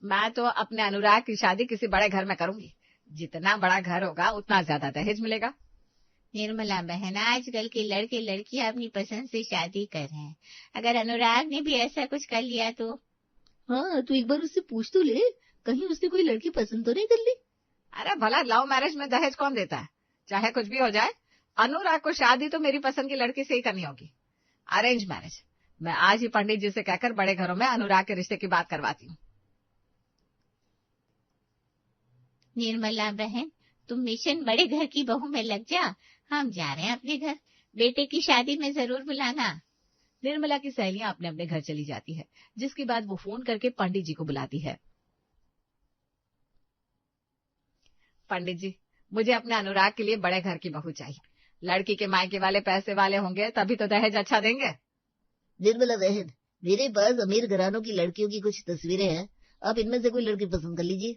मैं तो अपने अनुराग की शादी किसी बड़े घर में करूंगी। जितना बड़ा घर होगा उतना ज्यादा दहेज मिलेगा। निर्मला बहन, आजकल के लड़के लड़कियां अपनी पसंद से शादी कर रहे हैं। अगर अनुराग ने भी ऐसा कुछ कर लिया तो? हाँ, तो एक बार उससे पूछ तो ले, कहीं उसने कोई लड़की पसंद तो नहीं कर ली। अरे भला लव मैरिज में दहेज कौन देता है? चाहे कुछ भी हो जाए, अनुराग को शादी तो मेरी पसंद की लड़की से ही करनी होगी। Arrange marriage. मैं आज ही पंडित जी से कहकर बड़े घरों में अनुराग के रिश्ते की बात करवाती हूँ। निर्मला बहन, तुम मिशन बड़े घर की बहू में लग जा। हम जा रहे हैं अपने घर। बेटे की शादी में जरूर बुलाना। निर्मला की सहेलियां अपने अपने घर चली जाती है, जिसके बाद वो फोन करके पंडित जी को बुलाती है। पंडित जी, मुझे अपने अनुराग के लिए बड़े घर की बहू चाहिए। लड़की के मायके वाले पैसे वाले होंगे तभी तो दहेज अच्छा देंगे। निर्मला बहन, मेरे पास अमीर घरानों की लड़कियों की कुछ तस्वीरें हैं, आप इनमें से कोई लड़की पसंद कर लीजिए।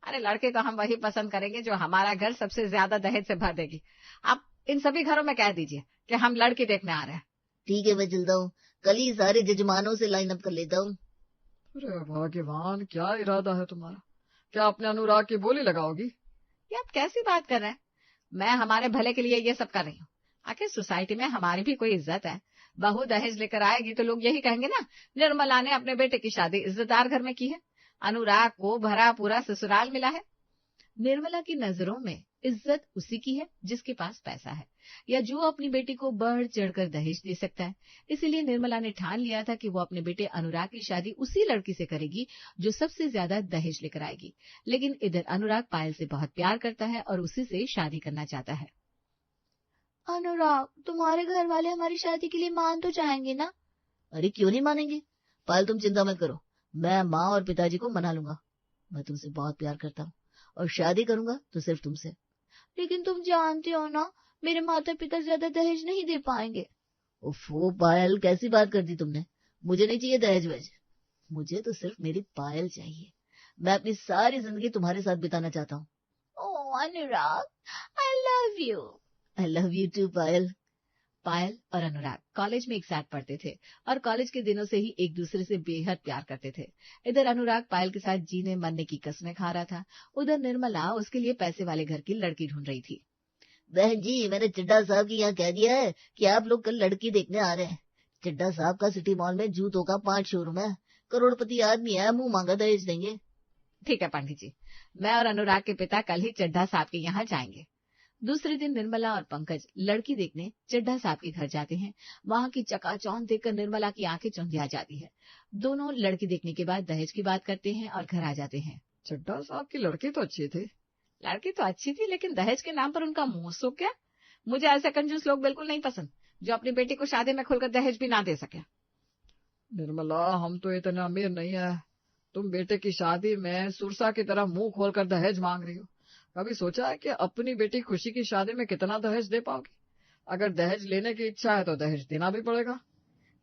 अरे लड़के तो हम वही पसंद करेंगे जो हमारा घर सबसे ज्यादा दहेज से भर देगी। आप इन सभी घरों में कह दीजिए कि हम लड़की देखने आ रहे हैं। ठीक है, मैं चलता हूँ। कल ही सारे जजमानों से लाइन अप कर लेता हूँ। अरे भगवान, क्या इरादा है तुम्हारा? क्या अपने अनुराग की बोली लगाओगी? ये आप कैसी बात कर रहे हैं? मैं हमारे भले के लिए ये सब कर रही हूँ। आखिर सोसाइटी में हमारी भी कोई इज्जत है। बहू दहेज लेकर आएगी तो लोग यही कहेंगे ना, निर्मला ने अपने बेटे की शादी इज्जतदार घर में की है। अनुराग को भरा पूरा ससुराल मिला है। निर्मला की नजरों में इज्जत उसी की है जिसके पास पैसा है, या जो अपनी बेटी को बढ़ चढ़कर दहेज दे सकता है। इसीलिए निर्मला ने ठान लिया था कि वो अपने बेटे अनुराग की शादी उसी लड़की से करेगी जो सबसे ज्यादा दहेज लेकर आएगी। लेकिन इधर अनुराग पायल से बहुत प्यार करता है और उसी से शादी करना चाहता है। अनुराग, तुम्हारे घर वाले हमारी शादी के लिए मान तो जाएंगे ना? अरे क्यों नहीं मानेंगे? पायल, तुम चिंता मत करो, मैं माँ और पिताजी को मना लूंगा। मैं तुमसे बहुत प्यार करता हूँ और शादी करूंगा तो सिर्फ तुमसे। लेकिन तुम जानते हो ना, मेरे माता पिता ज्यादा दहेज नहीं दे पाएंगे। ओफो पायल, कैसी बात कर दी तुमने? मुझे नहीं चाहिए दहेज वहेज, मुझे तो सिर्फ मेरी पायल चाहिए। मैं अपनी सारी जिंदगी तुम्हारे साथ बिताना चाहता हूँ। Oh Anurag, I love you. I love you too Payal. Payal और अनुराग कॉलेज में एक साथ पढ़ते थे और कॉलेज के दिनों से ही एक दूसरे से बेहद प्यार करते थे। इधर अनुराग पायल के साथ जीने मरने की कसमें खा रहा था, उधर निर्मला उसके लिए पैसे वाले घर की लड़की ढूंढ रही थी। बहन जी, मैंने चड्ढा साहब की यहाँ कह दिया है कि आप लोग कल लड़की देखने आ रहे हैं। चड्ढा साहब का सिटी मॉल में जूतों का 5 शोरूम है। करोड़पति आदमी है, मुंह मांगा दहेज देंगे। ठीक है पंडित जी, मैं और अनुराग के पिता कल ही चड्ढा साहब के यहाँ जाएंगे। दूसरे दिन निर्मला और पंकज लड़की देखने चड्ढा साहब के घर जाते हैं। वहां की चकाचौंध देखकर निर्मला की आंखें चुंधिया जाती है। दोनों लड़की देखने के बाद दहेज की बात करते हैं और घर आ जाते हैं। चड्ढा साहब की लड़की तो अच्छी थी। लड़की तो अच्छी थी, लेकिन दहेज के नाम पर उनका मुंह सूख गया। मुझे ऐसे कंजूस लोग बिल्कुल नहीं पसंद जो अपनी बेटी को शादी में खुलकर दहेज भी ना दे सके। निर्मला, हम तो इतने अमीर नहीं है। तुम बेटे की शादी में सुरसा की तरह मुंह खोलकर दहेज मांग रही हो। कभी सोचा है कि अपनी बेटी खुशी की शादी में कितना दहेज दे पाओगी? अगर दहेज लेने की इच्छा है तो दहेज देना भी पड़ेगा।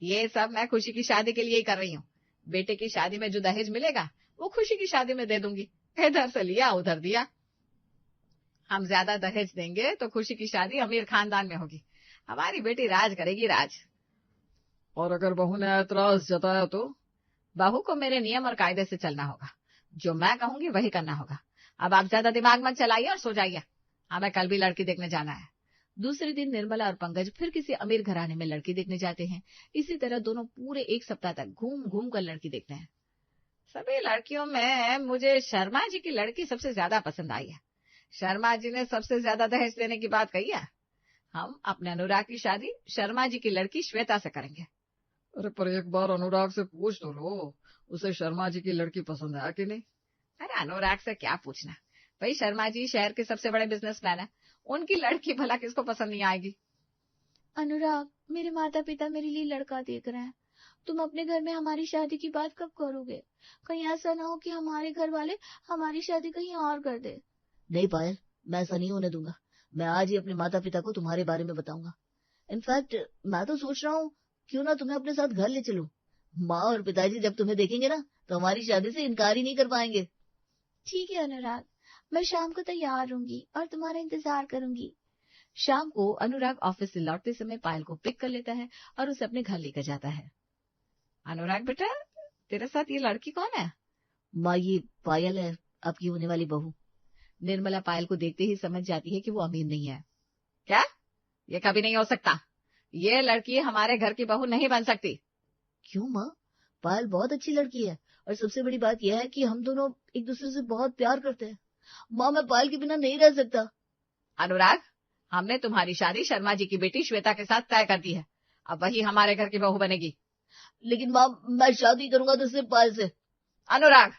ये सब मैं खुशी की शादी के लिए ही कर रही हूँ। बेटे की शादी में जो दहेज मिलेगा वो खुशी की शादी में दे दूंगी। इधर से लिया उधर दिया। हम ज्यादा दहेज देंगे तो खुशी की शादी अमीर खानदान में होगी। हमारी बेटी राज करेगी, राज। और अगर बहू ने ऐतराज जताया तो? बहू को मेरे नियम और कायदे से चलना होगा। जो मैं कहूंगी वही करना होगा। अब आप ज्यादा दिमाग मत चलाइए और सो जाइए। हमें कल भी लड़की देखने जाना है। दूसरे दिन निर्मला और पंकज फिर किसी अमीर घराने में लड़की देखने जाते हैं। इसी तरह दोनों पूरे एक सप्ताह तक घूम घूम कर लड़की देखते हैं। सभी लड़कियों में मुझे शर्मा जी की लड़की सबसे ज्यादा पसंद आई है। शर्मा जी ने सबसे ज्यादा दहेज देने की बात कही है। हम अपने अनुराग की शादी शर्मा जी की लड़की श्वेता से करेंगे। अरे पर एक बार अनुराग से पूछ तो लो, उसे शर्मा जी की लड़की पसंद है कि नहीं? अरे अनुराग से क्या पूछना, भाई शर्मा जी शहर के सबसे बड़े बिजनेसमैन है। उनकी लड़की भला किसको पसंद नहीं आएगी? अनुराग, मेरे माता पिता मेरे लिए लड़का देख रहे हैं। तुम अपने घर में हमारी शादी की बात कब करोगे? कहीं ऐसा ना हो कि हमारे घर वाले हमारी शादी कहीं और कर दे। नहीं पायल, मैं ऐसा नहीं होने दूंगा। मैं आज ही अपने माता पिता को तुम्हारे बारे में बताऊंगा। इनफैक्ट मैं तो सोच रहा हूँ क्यों ना तुम्हें अपने साथ घर ले चलूं। माँ और पिताजी जब तुम्हें देखेंगे ना तो हमारी शादी से इनकार ही नहीं कर पाएंगे। ठीक है अनुराग, मैं शाम को तैयार रहूंगी और तुम्हारा इंतजार करूंगी। शाम को अनुराग ऑफिस से लौटते समय पायल को पिक कर लेता है और उसे अपने घर लेकर जाता है। अनुराग बेटा, तेरे साथ ये लड़की कौन है? माँ, ये पायल है, आपकी होने वाली बहू। निर्मला पायल को देखते ही समझ जाती है कि वो अमीर नहीं है। क्या? ये कभी नहीं हो सकता। ये लड़की हमारे घर की बहू नहीं बन सकती। क्यों माँ? पायल बहुत अच्छी लड़की है, और सबसे बड़ी बात यह है कि हम दोनों एक दूसरे से बहुत प्यार करते हैं। माँ, मैं पायल के बिना नहीं रह सकता। अनुराग, हमने तुम्हारी शादी शर्मा जी की बेटी श्वेता के साथ तय कर दी है। अब वही हमारे घर की बहू बनेगी। लेकिन माँ, मैं शादी करूंगा तो सिर्फ पायल से। अनुराग,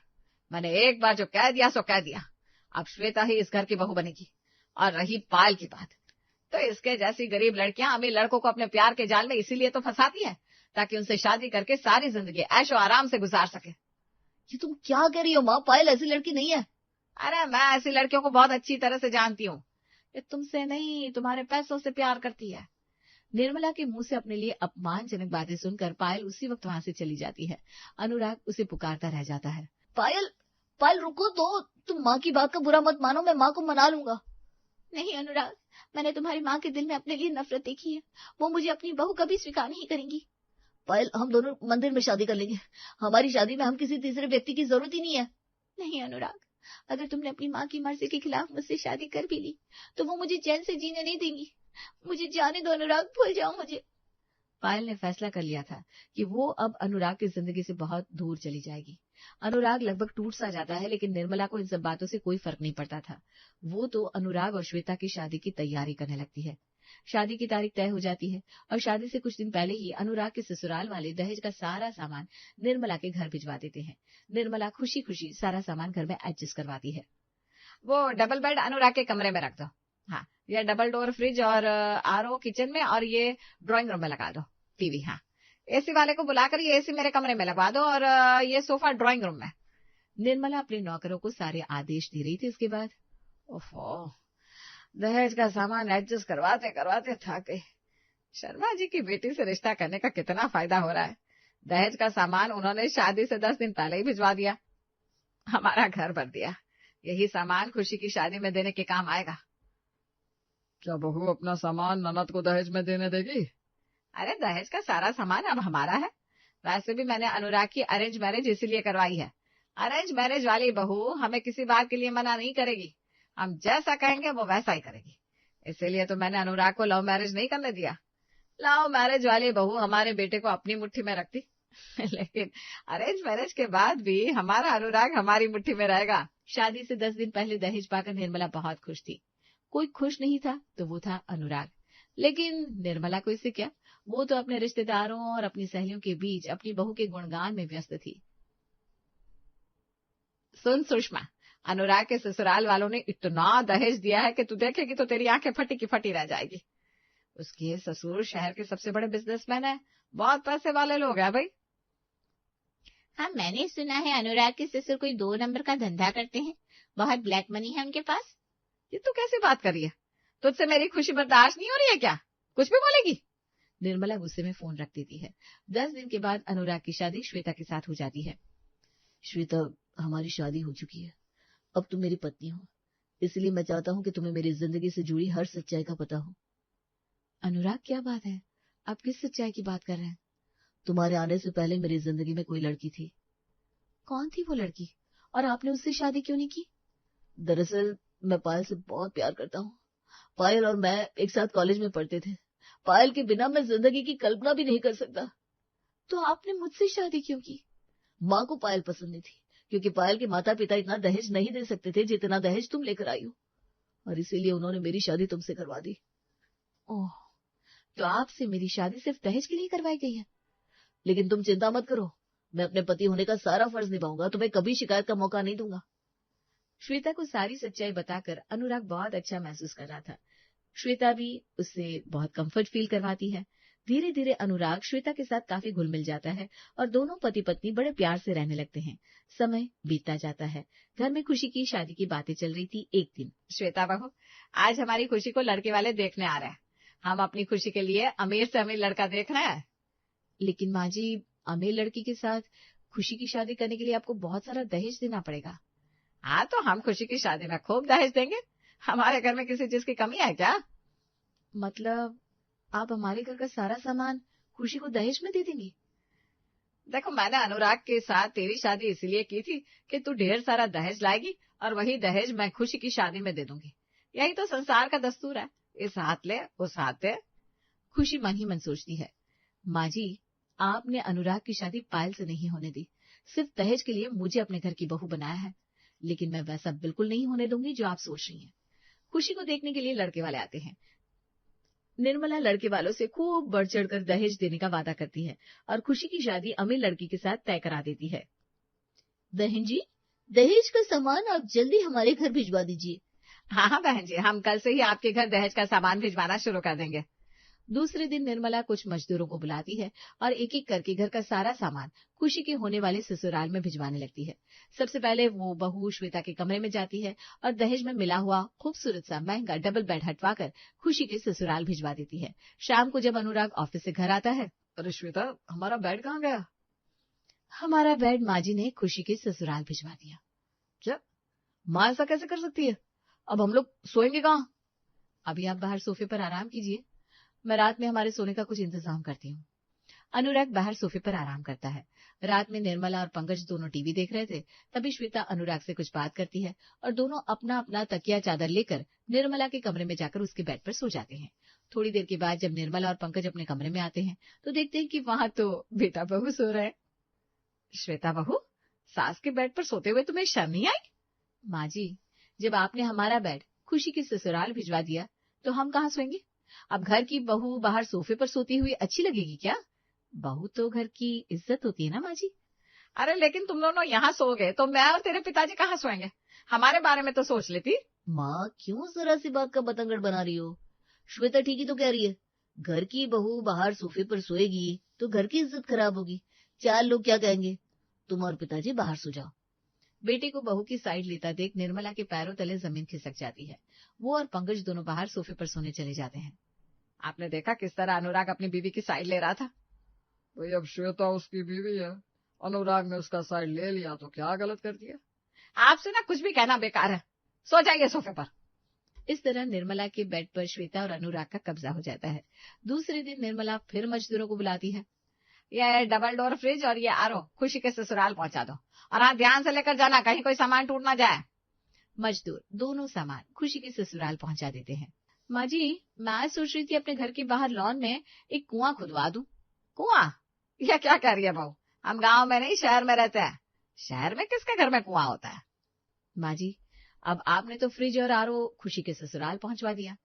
मैंने एक बार जो कह दिया सो कह दिया। अब श्वेता ही इस घर की बहू बनेगी। और रही पायल की बात, तो इसके जैसी गरीब लड़कियां अमीर लड़कों को अपने प्यार के जाल में इसीलिए तो फंसाती है, ताकि उनसे शादी करके सारी जिंदगी ऐशो आराम से गुजार सके। ये तुम क्या कह रही हो माँ? पायल ऐसी लड़की नहीं है। अरे मैं ऐसी लड़कियों को बहुत अच्छी तरह से जानती हूँ। ये तुमसे नहीं, तुम्हारे पैसों से प्यार करती है। निर्मला के मुंह से अपने लिए अपमानजनक बातें सुनकर पायल उसी वक्त वहां से चली जाती है। अनुराग उसे पुकारता रह जाता है। पायल, पायल रुको तो, तुम माँ की बात का बुरा मत मानो, मैं माँ को मना लूंगा। नहीं अनुराग, मैंने तुम्हारी माँ के दिल में अपने लिए नफरत देखी है। वो मुझे अपनी बहू कभी स्वीकार नहीं करेंगी। पायल, हम दोनों मंदिर में शादी कर लेंगे। हमारी शादी में हम किसी तीसरे व्यक्ति की जरूरत ही नहीं है। नहीं अनुराग, अगर तुमने अपनी माँ की मर्जी के खिलाफ मुझसे शादी कर भी ली तो वो मुझे चैन से जीने नहीं देंगी। मुझे जाने दो अनुराग, भूल जाओ मुझे। पायल ने फैसला कर लिया था कि वो अब अनुराग की जिंदगी से बहुत दूर चली जाएगी। अनुराग लगभग टूट सा जाता है, लेकिन निर्मला को इन सब बातों से कोई फर्क नहीं पड़ता था। वो तो अनुराग और श्वेता की शादी की तैयारी करने लगती है। शादी की तारीख तय हो जाती है और शादी से कुछ दिन पहले ही अनुराग के ससुराल वाले दहेज का सारा सामान निर्मला के घर भिजवा देते हैं। निर्मला खुशी खुशी सारा सामान घर में एडजस्ट करवाती है। वो डबल बेड अनुराग के कमरे में रख दो। हाँ, ये डबल डोर फ्रिज और आरओ किचन में, और ये ड्राइंग रूम में लगा दो टीवी। हाँ, एसी वाले को बुलाकर ये एसी मेरे कमरे में लगवा दो, और ये सोफा ड्राइंग रूम में। निर्मला अपने नौकरों को सारे आदेश दे रही थी। इसके बाद ओफो, दहेज का सामान एडजस्ट करवाते करवाते थक गई। शर्मा जी की बेटी से रिश्ता करने का कितना फायदा हो रहा है। दहेज का सामान उन्होंने शादी से 10 दिन पहले ही भिजवा दिया, हमारा घर भर दिया। यही सामान खुशी की शादी में देने के काम आएगा। क्या बहू अपना सामान ननद को दहेज में देने देगी? अरे दहेज का सारा सामान अब हमारा है। वैसे भी मैंने अनुराग की अरेंज मैरिज इसीलिए करवाई है। अरेंज मैरिज वाली बहू हमें किसी बात के लिए मना नहीं करेगी। हम जैसा कहेंगे वो वैसा ही करेगी। इसीलिए तो मैंने अनुराग को लव मैरिज नहीं करने दिया। लव मैरिज वाली बहू हमारे बेटे को अपनी मुट्ठी में रखती लेकिन अरेंज मैरिज के बाद भी हमारा अनुराग हमारी मुट्ठी में रहेगा। शादी से 10 दिन पहले दहेज पाकर निर्मला बहुत खुश थी। कोई खुश नहीं था तो वो था अनुराग। लेकिन निर्मला को इससे क्या, वो तो अपने रिश्तेदारों और अपनी सहेलियों के बीच अपनी बहू के गुणगान में व्यस्त थी। सुन सुषमा, अनुराग के ससुराल वालों ने इतना दहेज दिया है कि तू देखेगी तो तेरी आंखें फटी की फटी रह जाएगी। उसके ससुर शहर के सबसे बड़े बिजनेसमैन है, बहुत पैसे वाले लोग हैं भाई। हाँ, मैंने सुना है अनुराग के ससुर कोई 2 नंबर का धंधा करते हैं, बहुत ब्लैक मनी है उनके पास। ये तू कैसी बात कर रही है? तुझसे मेरी खुशी बर्दाश्त नहीं हो रही है क्या? कुछ भी बोलेगी? निर्मला गुस्से में फोन रख देती है। 10 दिन के बाद अनुराग की शादी श्वेता के साथ हो जाती है। श्वेता, हमारी शादी हो चुकी है। अब तुम मेरी पत्नी हो, इसलिए मैं चाहता हूँ कि तुम्हें मेरी जिंदगी से जुड़ी हर सच्चाई का पता हो। अनुराग, क्या बात है? आप किस सच्चाई की बात कर रहे हैं? तुम्हारे आने से पहले मेरी जिंदगी में कोई लड़की थी। कौन थी वो लड़की, और आपने उससे शादी क्यों नहीं की? दरअसल मैं पायल से बहुत प्यार करता हूँ। पायल और मैं एक साथ कॉलेज में पढ़ते थे। पायल के बिना मैं जिंदगी की कल्पना भी नहीं कर सकता। तो आपने मुझसे शादी क्यों की? माँ को पायल पसंद नहीं थी, क्योंकि पायल के माता पिता इतना दहेज नहीं दे सकते थे जितना दहेज तुम लेकर आई हो, और इसीलिए उन्होंने मेरी शादी तुमसे करवा दी। ओह, तो आपसे मेरी शादी सिर्फ दहेज के लिए करवाई गई है? लेकिन तुम चिंता मत करो, मैं अपने पति होने का सारा फर्ज निभाऊंगा, तुम्हें कभी शिकायत का मौका नहीं दूंगा। श्वेता को सारी सच्चाई बताकर अनुराग बहुत अच्छा महसूस कर रहा था। श्वेता भी उससे बहुत कंफर्ट फील करवाती है। धीरे धीरे अनुराग श्वेता के साथ काफी घुल मिल जाता है और दोनों पति पत्नी बड़े प्यार से रहने लगते हैं। समय बीतता जाता है। घर में खुशी की शादी की बातें चल रही थी। एक दिन, श्वेता बहू, आज हमारी खुशी को लड़के वाले देखने आ रहे हैं। हम अपनी खुशी के लिए अमीर से अमीर लड़का देख रहे हैं। लेकिन माँ जी, अमीर लड़की के साथ खुशी की शादी करने के लिए आपको बहुत सारा दहेज देना पड़ेगा। हाँ, तो हम खुशी की शादी में खूब दहेज देंगे। हमारे घर में किसी चीज की कमी है क्या? मतलब आप हमारे घर का सारा सामान खुशी को दहेज में दे देंगे? देखो, मैंने अनुराग के साथ तेरी शादी इसलिए की थी कि तू ढेर सारा दहेज लाएगी और वही दहेज मैं खुशी की शादी में दे दूंगी। यही तो संसार का दस्तूर है, इस हाथ ले उस हाथ दे। खुशी मन ही मन सोचती है, माँ जी, आपने अनुराग की शादी पायल से नहीं होने दी, सिर्फ दहेज के लिए मुझे अपने घर की बहू बनाया है, लेकिन मैं वैसा बिल्कुल नहीं होने दूंगी जो आप सोच रही हैं। खुशी को देखने के लिए लड़के वाले आते हैं। निर्मला लड़के वालों से खूब बढ़ चढ़कर दहेज देने का वादा करती है और खुशी की शादी अमीर लड़की के साथ तय करा देती है। बहन जी, दहेज का सामान आप जल्दी हमारे घर भिजवा दीजिए। हाँ हाँ बहन जी, हम कल से ही आपके घर दहेज का सामान भिजवाना शुरू कर देंगे। दूसरे दिन निर्मला कुछ मजदूरों को बुलाती है और एक एक करके घर का सारा सामान खुशी के होने वाले ससुराल में भिजवाने लगती है। सबसे पहले वो बहू श्वेता के कमरे में जाती है और दहेज में मिला हुआ खूबसूरत सा महंगा डबल बेड हटवाकर खुशी के ससुराल भिजवा देती है। शाम को जब अनुराग ऑफिस से घर आता है, अरे श्वेता, हमारा बेड कहाँ गया? हमारा बेड माँ जी ने खुशी के ससुराल भिजवा दिया। क्या माँ ऐसा कैसे कर सकती है? अब हम लोग सोएंगे कहाँ? अभी आप बाहर सोफे पर आराम कीजिए, मैं रात में हमारे सोने का कुछ इंतजाम करती हूँ। अनुराग बाहर सोफे पर आराम करता है। रात में निर्मला और पंकज दोनों टीवी देख रहे थे। तभी श्वेता अनुराग से कुछ बात करती है और दोनों अपना अपना तकिया चादर लेकर निर्मला के कमरे में जाकर उसके बेड पर सो जाते हैं। थोड़ी देर के बाद जब निर्मला और पंकज अपने कमरे में आते हैं तो देखते हैं कि वहां तो बेटा बहू सो रहे हैं। श्वेता बहू, सास के बेड पर सोते हुए तुम्हें शर्म नहीं आई? माँ जी, जब आपने हमारा बेड खुशी के ससुराल भिजवा दिया तो हम कहाँ सोएंगे? अब घर की बहू बाहर सोफे पर सोती हुई अच्छी लगेगी क्या? बहू तो घर की इज्जत होती है ना माँ जी। अरे लेकिन तुम दोनों यहाँ सो गए तो मैं और तेरे पिताजी कहाँ सोएंगे? हमारे बारे में तो सोच लेती। माँ, क्यों जरा सी बात का बतंगड़ बना रही हो? श्वेता ठीक ही तो कह रही है, घर की बहू बाहर सोफे पर सोएगी तो घर की इज्जत खराब होगी, चार लोग क्या कहेंगे। तुम और पिताजी बाहर सो जाओ। बेटे को बहू की साइड लेता देख निर्मला के पैरों तले जमीन खिसक जाती है। वो और पंकज दोनों बाहर सोफे पर सोने चले जाते हैं। आपने देखा किस तरह अनुराग अपनी बीवी की साइड ले रहा था? भाई, अब श्वेता उसकी बीवी है, अनुराग ने उसका साइड ले लिया तो क्या गलत कर दिया? आपसे ना कुछ भी कहना बेकार है, सो जाइए सोफे पर। इस तरह निर्मला के बेड पर श्वेता और अनुराग का कब्जा हो जाता है। दूसरे दिन निर्मला फिर मजदूरों को बुलाती है। ये डबल डोर फ्रिज और ये आरओ खुशी के ससुराल पहुंचा दो, और हाँ, ध्यान से लेकर जाना, कहीं कोई सामान टूट ना जाए। मजदूर दोनों सामान खुशी के ससुराल पहुंचा देते हैं। माँ जी, मैं सोच रही थी अपने घर के बाहर लॉन में एक कुआं खुदवा दूं। कुआं? यह क्या कह रही है बहू? हम गांव में नहीं शहर में रहते हैं, शहर में किसके घर में कुआं होता है? माँ जी, अब आपने तो फ्रिज और आरओ खुशी के ससुराल पहुंचवा दिया,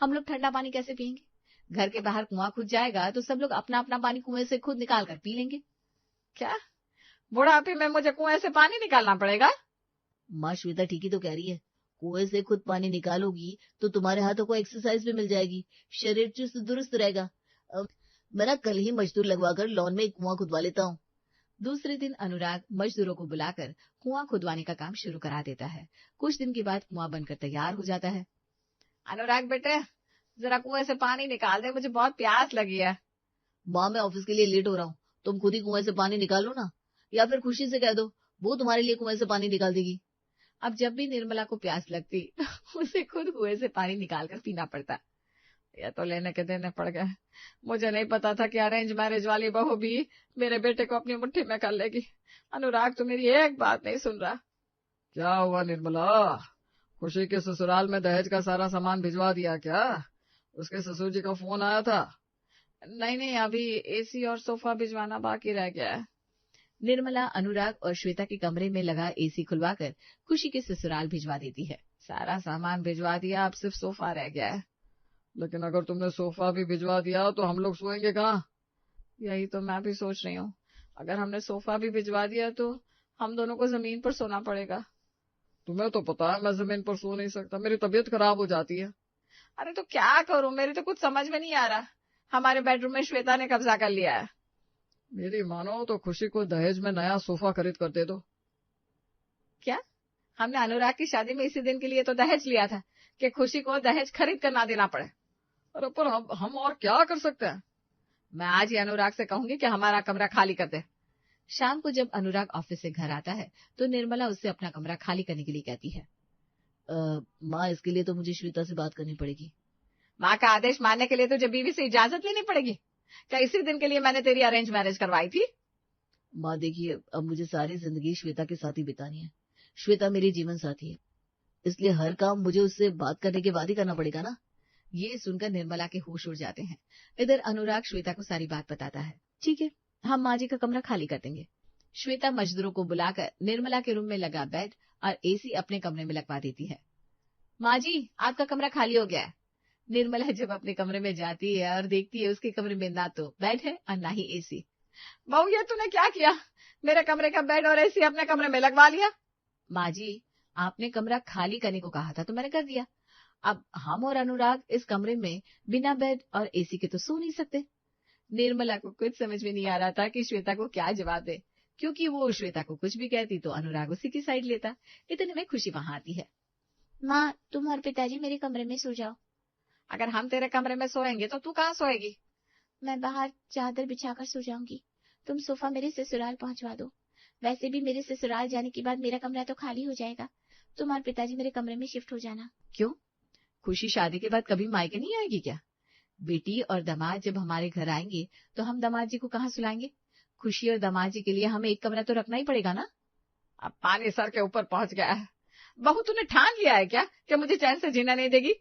हम लोग ठंडा पानी कैसे पियेंगे? घर के बाहर कुआं खुद जाएगा तो सब लोग अपना अपना पानी कुएं से खुद निकाल कर पी लेंगे। क्या बुढ़ापे में मुझे कुएं से पानी निकालना पड़ेगा? माँ, श्वेता ठीक ही तो कह रही है, कुएं से खुद पानी निकालोगी तो तुम्हारे हाथों को एक्सरसाइज भी मिल जाएगी, शरीर चुस्त दुरुस्त रहेगा। मैं ना कल ही मजदूर लगवाकर लॉन में एक कुआं खुदवा लेता हूँ। दूसरे दिन अनुराग मजदूरों को बुलाकर कुआं खुदवाने का काम शुरू करा देता है। कुछ दिन के बाद कुआं बनकर तैयार हो जाता है। अनुराग बेटे, जरा कुएं से पानी निकाल दे, मुझे बहुत प्यास लगी है। माँ, मैं ऑफिस के लिए लेट हो रहा हूँ, तुम खुद ही कुएं से पानी निकालो ना, या फिर खुशी से कह दो, वो तुम्हारे लिए कुएं से पानी निकाल देगी। अब जब भी निर्मला को प्यास लगती उसे खुद कुएं से पानी निकालकर पीना पड़ता। यह तो लेने के देने पड़ गए। मुझे नहीं पता था कि अरेंज मैरिज वाली बहू भी मेरे बेटे को अपनी मुट्ठी में कर लेगी। अनुराग तो मेरी एक बात नहीं सुन रहा। क्या हुआ निर्मला, खुशी के ससुराल में दहेज का सारा सामान भिजवा दिया क्या? उसके ससुर जी का फोन आया था? नहीं, अभी एसी और सोफा भिजवाना बाकी रह गया है। निर्मला अनुराग और श्वेता के कमरे में लगा एसी खुलवाकर खुशी के ससुराल भिजवा देती है। सारा सामान भिजवा दिया, अब सिर्फ सोफा रह गया है। लेकिन अगर तुमने सोफा भी भिजवा दिया तो हम लोग सोएंगे कहाँ? यही तो मैं भी सोच रही हूँ, अगर हमने सोफा भी भिजवा दिया तो हम दोनों को जमीन पर सोना पड़ेगा। तुम्हें तो पता है मैं जमीन पर सो नहीं सकता, मेरी तबीयत खराब हो जाती है। अरे तो क्या करूं, मेरी तो कुछ समझ में नहीं आ रहा। हमारे बेडरूम में श्वेता ने कब्जा कर लिया है। मेरी मानो तो खुशी को दहेज में नया सोफा खरीद कर दे दो। क्या? हमने अनुराग की शादी में इसी दिन के लिए तो दहेज लिया था कि खुशी को दहेज खरीद कर ना देना पड़े। अरे पर हम और क्या कर सकते हैं? मैं आज ही अनुराग से कहूंगी कि हमारा कमरा खाली कर दे। शाम को जब अनुराग ऑफिस से घर आता है तो निर्मला उससे अपना कमरा खाली करने के लिए कहती है। माँ, इसके लिए तो मुझे श्वेता से बात करनी पड़ेगी। माँ का आदेश मानने के लिए तुझे बीवी से इजाजत लेनी पड़ेगी। क्या इसी दिन के लिए मैंने तेरी अरेंज मैरिज करवाई थी? माँ देखिए, अब मुझे सारी जिंदगी श्वेता के साथ ही बितानी है। श्वेता मेरी जीवन साथी है, इसलिए हर काम मुझे उससे बात करने के बाद ही करना पड़ेगा ना। ये सुनकर निर्मला के होश उड़ जाते हैं। इधर अनुराग श्वेता को सारी बात बताता है। ठीक है, हम माँ जी का कमरा खाली कर देंगे। श्वेता मजदूरों को बुलाकर निर्मला के रूम में लगा बेड और एसी अपने कमरे में लगवा देती है। माँ जी, आपका कमरा खाली हो गया है। निर्मला जब अपने कमरे में जाती है और देखती है उसके कमरे में ना तो बेड है और ना ही एसी। बहू, ये तूने क्या किया? मेरे कमरे का बेड और एसी अपने कमरे में लगवा लिया। माँ जी, आपने कमरा खाली करने को कहा था तो मैंने कर दिया। अब हम और अनुराग इस कमरे में बिना बेड और एसी के तो सो नहीं सकते। निर्मला को कुछ समझ में नहीं आ रहा था कि श्वेता को क्या जवाब दे, क्योंकि वो श्वेता को कुछ भी कहती तो अनुराग उसी की साइड लेता। इतने में खुशी वहां आती है। माँ, तुम और पिताजी मेरे कमरे में सो जाओ। अगर हम तेरे कमरे में सोएंगे तो तू कहाँ सोएगी? मैं बाहर चादर बिछाकर सो जाऊंगी। तुम सोफा मेरे ससुराल पहुंचवा दो। वैसे भी मेरे ससुराल जाने के बाद मेरा कमरा तो खाली हो जाएगा। तुम और पिताजी मेरे कमरे में शिफ्ट हो जाना। क्यों? खुशी शादी के बाद कभी मायके नहीं आएगी क्या? बेटी और दामाद जब हमारे घर आएंगे तो हम दामाद जी को कहाँ सुलाएंगे? खुशी और दामाद जी के लिए हमें एक कमरा तो रखना ही पड़ेगा ना। अब पानी सर के ऊपर पहुंच गया है। बहू, तूने ठान लिया है क्या कि मुझे चैन से जीना नहीं देगी?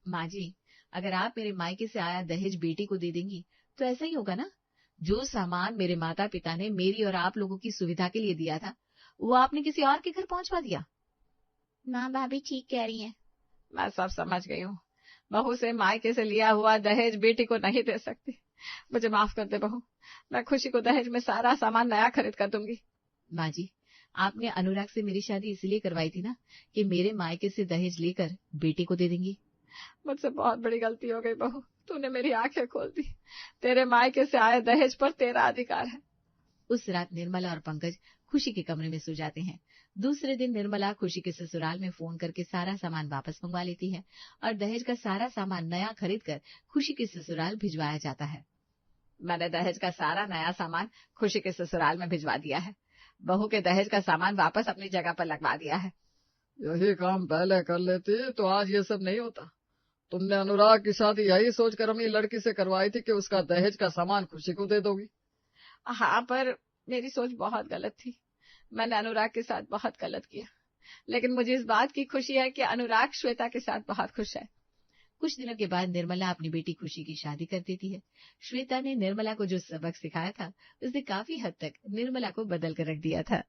माँ जी, अगर आप मेरे मायके से आया दहेज बेटी को दे देंगी तो ऐसा ही होगा ना। जो सामान मेरे माता पिता ने मेरी और आप लोगों की सुविधा के लिए दिया था वो आपने किसी और के घर पहुंचवा दिया। माँ, भाभी ठीक कह रही हैं। मैं सब समझ गई हूँ। बहू से मायके से लिया हुआ दहेज बेटी को नहीं दे सकती। मुझे माफ कर दे बहू। मैं खुशी को दहेज में सारा सामान नया खरीद कर दूंगी। माँ जी, आपने अनुराग से मेरी शादी इसलिए करवाई थी ना कि मेरे मायके से दहेज लेकर बेटी को दे देंगी। मुझसे बहुत बड़ी गलती हो गई बहू। तूने मेरी आंखें खोल दी। तेरे मायके से आए दहेज पर तेरा अधिकार है। उस रात निर्मला और पंकज खुशी के कमरे में सो जाते हैं। दूसरे दिन निर्मला खुशी के ससुराल में फोन करके सारा सामान वापस मंगवा लेती है और दहेज का सारा सामान नया खरीद कर खुशी के ससुराल भिजवाया जाता है। मैंने दहेज का सारा नया सामान खुशी के ससुराल में भिजवा दिया है। बहू के दहेज का सामान वापस अपनी जगह पर लगवा दिया है। यही काम पहले कर लेती तो आज ये सब नहीं होता। तुमने अनुराग की शादी यही सोचकर अपनी लड़की से करवाई थी कि उसका दहेज का सामान खुशी को दे दोगी। हाँ, पर मेरी सोच बहुत गलत थी। मैंने अनुराग के साथ बहुत गलत किया। लेकिन मुझे इस बात की खुशी है कि अनुराग श्वेता के साथ बहुत खुश है। कुछ दिनों के बाद निर्मला अपनी बेटी खुशी की शादी कर देती है। श्वेता ने निर्मला को जो सबक सिखाया था उसने काफी हद तक निर्मला को बदल कर रख दिया था।